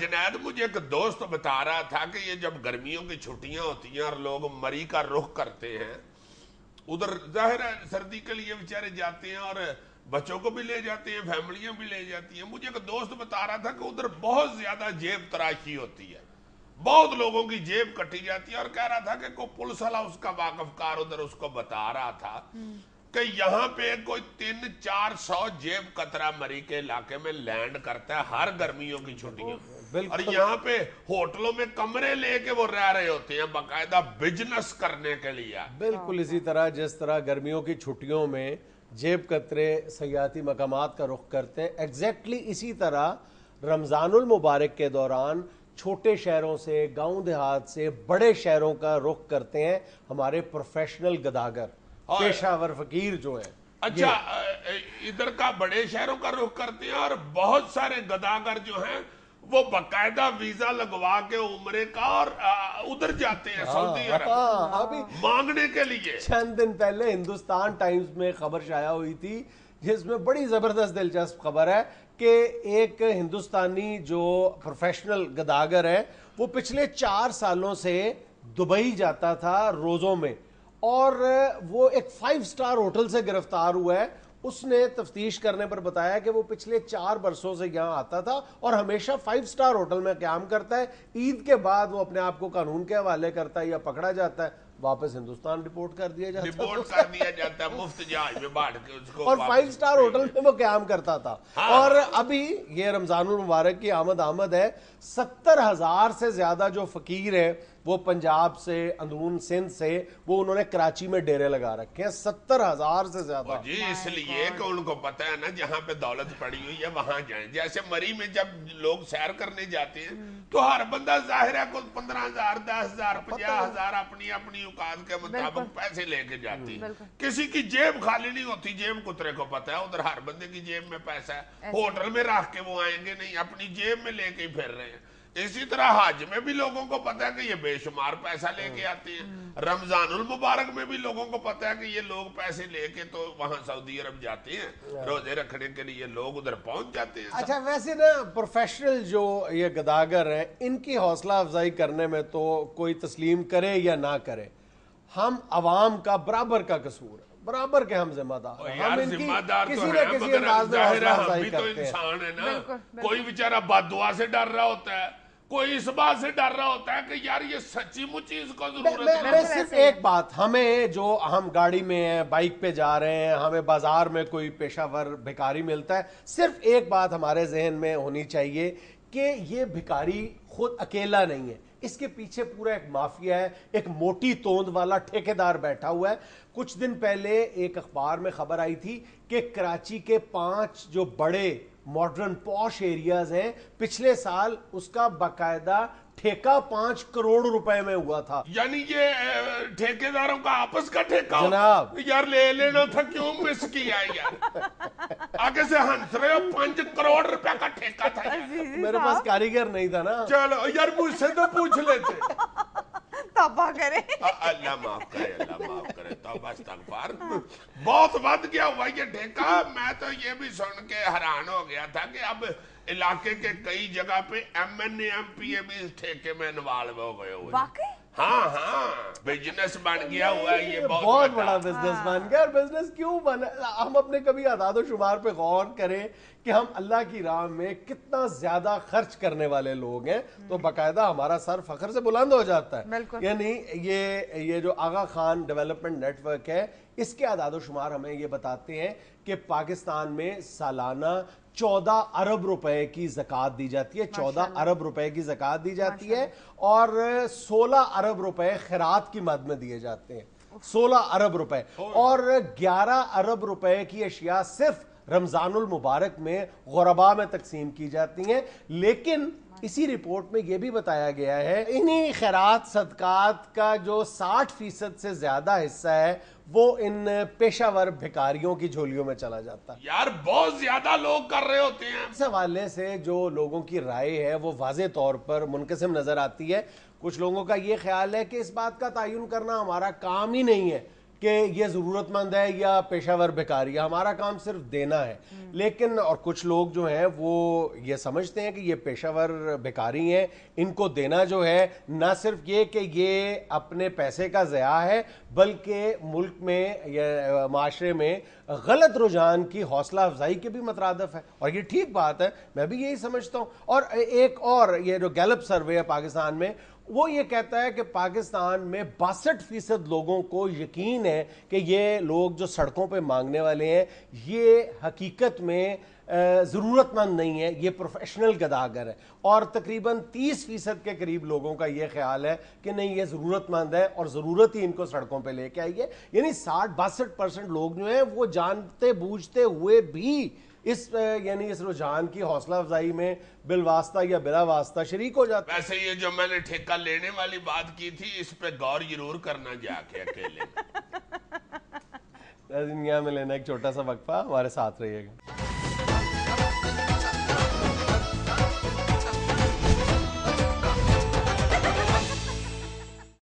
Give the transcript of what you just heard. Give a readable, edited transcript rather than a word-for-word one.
جنید مجھے ایک دوست بتا رہا تھا کہ یہ جب گرمیوں کی چھٹیاں ہوتی ہیں اور لوگ مری کا رخ کرتے ہیں، ادھر ظاہر ہے سردی کے لیے بیچارے جاتے ہیں اور بچوں کو بھی لے جاتے ہیں، فیملیاں بھی لے جاتی ہیں. مجھے ایک دوست بتا رہا تھا کہ ادھر بہت زیادہ جیب تراشی ہوتی ہے، بہت لوگوں کی جیب کٹی جاتی ہے، اور کہہ رہا تھا کہ کوئی پولیس والا اس کا واقف کار ادھر اس کو بتا رہا تھا کہ یہاں پہ کوئی 300-400 جیب کترا مری کے علاقے میں لینڈ کرتا ہے ہر گرمیوں کی چھٹیوں، اور یہاں پہ ہوٹلوں میں کمرے لے کے وہ رہ رہے ہوتے ہیں باقاعدہ بزنس کرنے کے لیے. بالکل اسی طرح جس طرح گرمیوں کی چھٹیوں میں جیب کترے سیاحتی مقامات کا رخ کرتے ہیں، ایگزیکٹلی اسی طرح رمضان المبارک کے دوران چھوٹے شہروں سے، گاؤں دیہات سے بڑے شہروں کا رخ کرتے ہیں ہمارے پروفیشنل گداگر، پیشہ ور فقیر جو ہیں. اچھا، ادھر کا بڑے شہروں کا رخ کرتے ہیں، اور بہت سارے گداگر جو ہیں وہ باقاعدہ ویزا لگوا کے عمرے کا اور ادھر جاتے ہیں سعودی عرب ابھی مانگنے کے لیے. چند دن پہلے ہندوستان ٹائمز میں خبر شائع ہوئی تھی جس میں بڑی زبردست دلچسپ خبر ہے کہ ایک ہندوستانی جو پروفیشنل گداگر ہے وہ پچھلے 4 سالوں سے دبئی جاتا تھا روزوں میں، اور وہ ایک 5 سٹار ہوٹل سے گرفتار ہوا ہے. اس نے تفتیش کرنے پر بتایا کہ وہ پچھلے 4 برسوں سے یہاں آتا تھا اور ہمیشہ 5 سٹار ہوٹل میں قیام کرتا ہے. عید کے بعد وہ اپنے آپ کو قانون کے حوالے کرتا ہے یا پکڑا جاتا ہے، واپس ہندوستان رپورٹ کر دیا جاتا ہے مفت جہاز میں بیٹھ کے اس کو، اور 5 سٹار ہوٹل میں وہ قیام کرتا تھا. اور ابھی یہ رمضان المبارک کی آمد ہے، 70,000 سے زیادہ جو فقیر ہیں وہ پنجاب سے، اندرون سندھ سے، وہ انہوں نے کراچی میں ڈیرے لگا رکھے ہیں. 70,000 سے زیادہ. جی اس لیے کہ ان کو پتہ ہے نا جہاں پہ دولت پڑی ہوئی ہے وہاں جائیں. جیسے مری میں جب لوگ سیر کرنے جاتے ہیں تو ہر بندہ ظاہر ہے کوئی 15,000 10,000 50,000 اپنی اپنی اوقات کے مطابق پیسے لے کے جاتی. کسی کی جیب خالی نہیں ہوتی، جیب کترے کو پتہ ہے ادھر ہر بندے کی جیب میں پیسہ ہے. ہوٹل میں رکھ کے وہ آئیں گے نہیں، اپنی جیب میں لے کے ہی پھر رہے ہیں. اسی طرح حج میں بھی لوگوں کو پتہ ہے کہ یہ بے شمار پیسہ لے کے آتے ہیں. رمضان المبارک میں بھی لوگوں کو پتہ ہے کہ یہ لوگ پیسے لے کے تو وہاں سعودی عرب جاتے ہیں، روزے رکھنے کے لیے لوگ ادھر پہنچ جاتے ہیں. اچھا ویسے نا پروفیشنل جو یہ گداگر ہیں ان کی حوصلہ افزائی کرنے میں تو کوئی تسلیم کرے یا نہ کرے، ہم عوام کا برابر کا قصور ہے، برابر کے ہم ذمہ دار ہیں. ہم ان کی کسی نہ کسی انداز میں حوصلہ افزائی کرتے ہیں. انسان ہے نا، کوئی بیچارہ بد دعا سے ڈر رہا ہوتا ہے، کوئی اس بات سے ڈر رہا ہوتا ہے کہ یار یہ سچی مچی اس کو ضرورت ہے. میں صرف ایک بات، ہمیں جو ہم گاڑی میں ہیں، بائک پہ جا رہے ہیں، ہمیں بازار میں کوئی پیشہ ور بھکاری ملتا ہے، صرف ایک بات ہمارے ذہن میں ہونی چاہیے کہ یہ بھکاری خود اکیلا نہیں ہے، اس کے پیچھے پورا ایک مافیا ہے، ایک موٹی توند والا ٹھیکیدار بیٹھا ہوا ہے. کچھ دن پہلے ایک اخبار میں خبر آئی تھی کہ کراچی کے 5 جو بڑے ماڈرن پوش ایریاز ہیں، پچھلے سال اس کا باقاعدہ ٹھیکہ 5 کروڑ روپے میں ہوا تھا. یعنی یہ ٹھیکیداروں کا آپس کا ٹھیکہ جناب یار لے لینا تھا، کیوں مس کیا یار؟ آگے سے ہنس رہے ہو، 5 کروڑ روپے کا ٹھیکہ تھا. میرے پاس کاریگر نہیں تھا نا. چلو یار مجھ سے تو پوچھ لیتے. توبہ کرے، اللہ معاف کرے، اللہ معاف کرے، توبہ استغفار. بہت ود گیا ہوا یہ ٹھیکہ. میں تو یہ بھی سن کے حیران ہو گیا تھا کہ اب علاقے کے کئی جگہ پہ M N A M P A بھی اس ٹھیکے میں انوالو ہو گئے ہوئے. واقعی ہاں بزنس بن گیا ہوا ہے یہ بہت بڑا بزنس بن گیا. اور بزنس کیوں بنا؟ ہم اپنے کبھی اعداد و شمار پہ غور کریں کہ ہم اللہ کی راہ میں کتنا زیادہ خرچ کرنے والے لوگ ہیں تو باقاعدہ ہمارا سر فخر سے بلند ہو جاتا ہے. یعنی یہ جو آغا خان ڈیولپمنٹ نیٹ ورک ہے، اس کے اعداد و شمار ہمیں یہ بتاتے ہیں کہ پاکستان میں سالانہ 14 ارب روپے کی زکوٰۃ دی جاتی ہے، 14 ارب روپے کی زکوٰۃ دی جاتی ہے، اور 16 ارب روپے خیرات کی مد میں دیے جاتے ہیں. 16 ارب روپے اور 11 ارب روپے کی اشیاء صرف رمضان المبارک میں غرباء میں تقسیم کی جاتی ہیں. لیکن اسی رپورٹ میں یہ بھی بتایا گیا ہے انہی خیرات صدقات کا جو 60% سے زیادہ حصہ ہے وہ ان پیشہ ور بھکاریوں کی جھولیوں میں چلا جاتا ہے. یار بہت زیادہ لوگ کر رہے ہوتے ہیں. اس حوالے سے جو لوگوں کی رائے ہے وہ واضح طور پر منقسم نظر آتی ہے. کچھ لوگوں کا یہ خیال ہے کہ اس بات کا تعین کرنا ہمارا کام ہی نہیں ہے کہ یہ ضرورت مند ہے یا پیشہ ور بھکاری ہے. ہمارا کام صرف دینا ہے. لیکن اور کچھ لوگ جو ہیں وہ یہ سمجھتے ہیں کہ یہ پیشہ ور بھکاری ہیں, ان کو دینا جو ہے نہ صرف یہ کہ یہ اپنے پیسے کا ضیاع ہے بلکہ ملک میں یا معاشرے میں غلط رجحان کی حوصلہ افزائی کے بھی مترادف ہے, اور یہ ٹھیک بات ہے, میں بھی یہی سمجھتا ہوں. اور ایک اور یہ جو گیلپ سروے ہے پاکستان میں, وہ یہ کہتا ہے کہ پاکستان میں 62% لوگوں کو یقین ہے کہ یہ لوگ جو سڑکوں پہ مانگنے والے ہیں یہ حقیقت میں ضرورت مند نہیں ہے, یہ پروفیشنل گداگر ہے. اور تقریباً 30% کے قریب لوگوں کا یہ خیال ہے کہ نہیں یہ ضرورت مند ہے اور ضرورت ہی ان کو سڑکوں پہ لے کے آئی ہے. یعنی 60-62% لوگ جو ہیں وہ جانتے بوجھتے ہوئے بھی اس رجحان کی حوصلہ افزائی میں بالواسطہ یا بلا واسطہ شریک ہو جاتا ہے. ویسے یہ جو میں نے ٹھیکہ لینے والی بات کی تھی اس پہ غور ضرور کرنا جا کے اکیلے. دنیا میں لینا ایک چھوٹا سا وقفہ, ہمارے ساتھ رہیے گا.